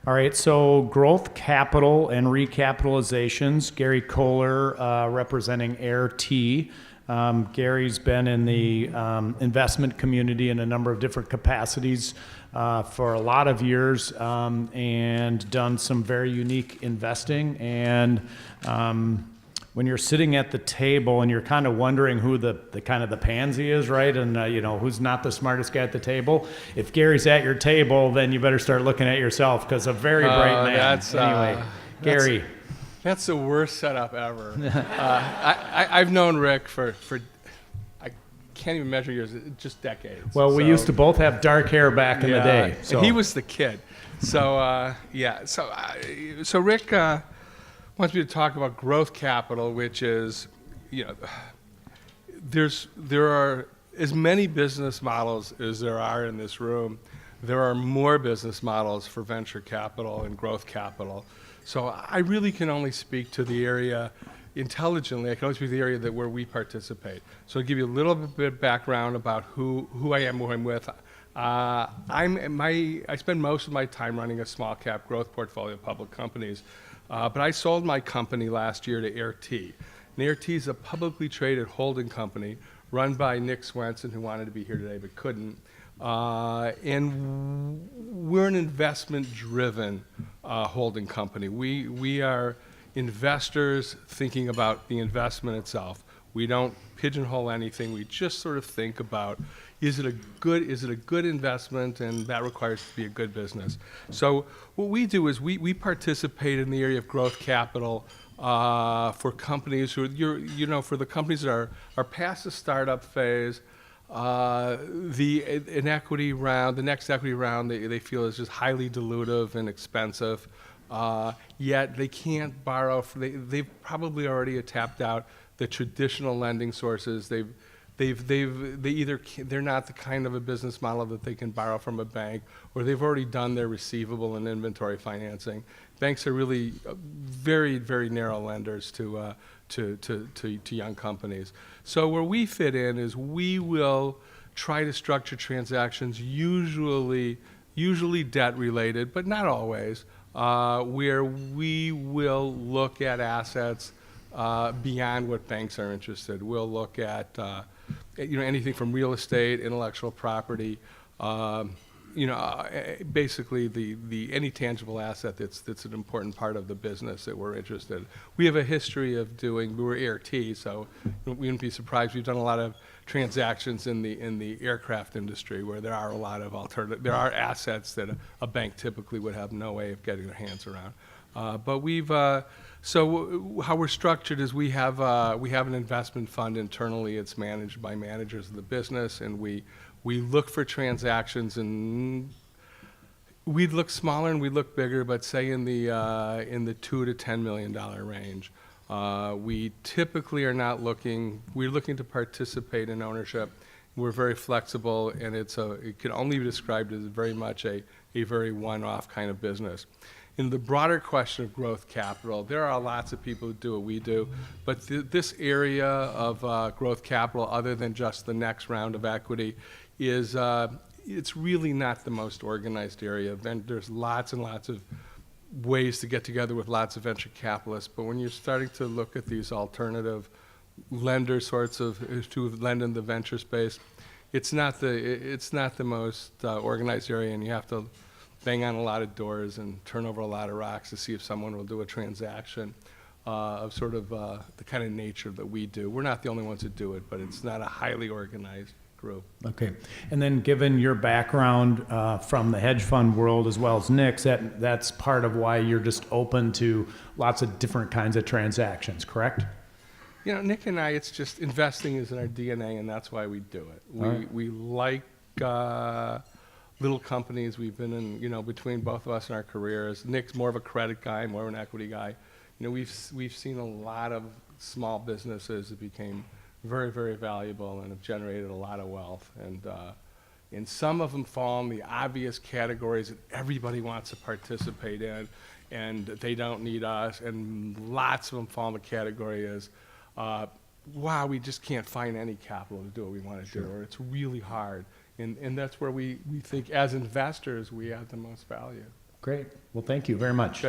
All right, so growth capital and recapitalizations. Gary Kohler representing Air T. Gary's been in the investment community in a number of different capacities for a lot of years and done some very unique investing. And when you're sitting at the table and you're kind of wondering who the kind of the pansy is, right? And who's not the smartest guy at the table. If Gary's at your table, then you better start looking at yourself because a very bright man. Anyway, Gary. That's the worst setup ever. I've known Rick for I can't even measure years, just decades. Well, we used to both have dark hair back in the day. So. And he was the kid. So so Rick wants me to talk about growth capital, which is, there are as many business models as there are in this room. There are more business models for venture capital and growth capital. So I really can only speak to the area intelligently. I can only speak to the area where we participate. So I'll give you a little bit of background about who I am, who I'm with. I spend most of my time running a small cap growth portfolio of public companies. But I sold my company last year to Air T. And Air T is a publicly traded holding company run by Nick Swenson, who wanted to be here today but couldn't. And we're an investment-driven holding company. We are investors thinking about the investment itself. We don't pigeonhole anything. We just sort of think about, is it a good investment, and that requires it to be a good business. So what we do is we participate in the area of growth capital for companies who for the companies that are past the startup phase. The next equity round they feel is just highly dilutive and expensive. Yet they can't borrow. They've probably already tapped out the traditional lending sources. They're not the kind of a business model that they can borrow from a bank, or they've already done their receivable and inventory financing. Banks are really very, very narrow lenders to young companies. So where we fit in is we will try to structure transactions, usually debt related, but not always, where we will look at assets beyond what banks are interested. We'll look at anything from real estate, intellectual property, basically any tangible asset that's an important part of the business that we're interested in. We have a history of we're Air T, so we wouldn't be surprised. We've done a lot of transactions in the aircraft industry where there are a lot of there are assets that a bank typically would have no way of getting their hands around. But so how we're structured is we have an investment fund internally. It's managed by managers of the business, and we look for transactions, and we'd look smaller and we'd look bigger, but say in the $2 to $10 million range. We typically are not looking. We're looking to participate in ownership. We're very flexible, and it can only be described as very much a very one-off kind of business. In the broader question of growth capital, there are lots of people who do what we do, but this area of growth capital, other than just the next round of equity, is it's really not the most organized area. There's lots and lots of ways to get together with lots of venture capitalists, but when you're starting to look at these alternative lender sorts of to lend in the venture space, it's not the most organized area, and you have to bang on a lot of doors and turn over a lot of rocks to see if someone will do a transaction of sort of the kind of nature that we do. We're not the only ones that do it, but it's not a highly organized group. Okay. And then given your background from the hedge fund world as well as Nick's, that's part of why you're just open to lots of different kinds of transactions, correct? Nick and I, it's just investing is in our DNA, and that's why we do it. We like little companies. We've been in, between both of us in our careers. Nick's more of a credit guy, more of an equity guy. We've seen a lot of small businesses that became very, very valuable and have generated a lot of wealth. And some of them fall in the obvious categories that everybody wants to participate in, and they don't need us. And lots of them fall in the category as, wow, we just can't find any capital to do what we want to do, or it's really hard. And that's where we think, as investors, we add the most value. Great. Well, thank you very much. Good.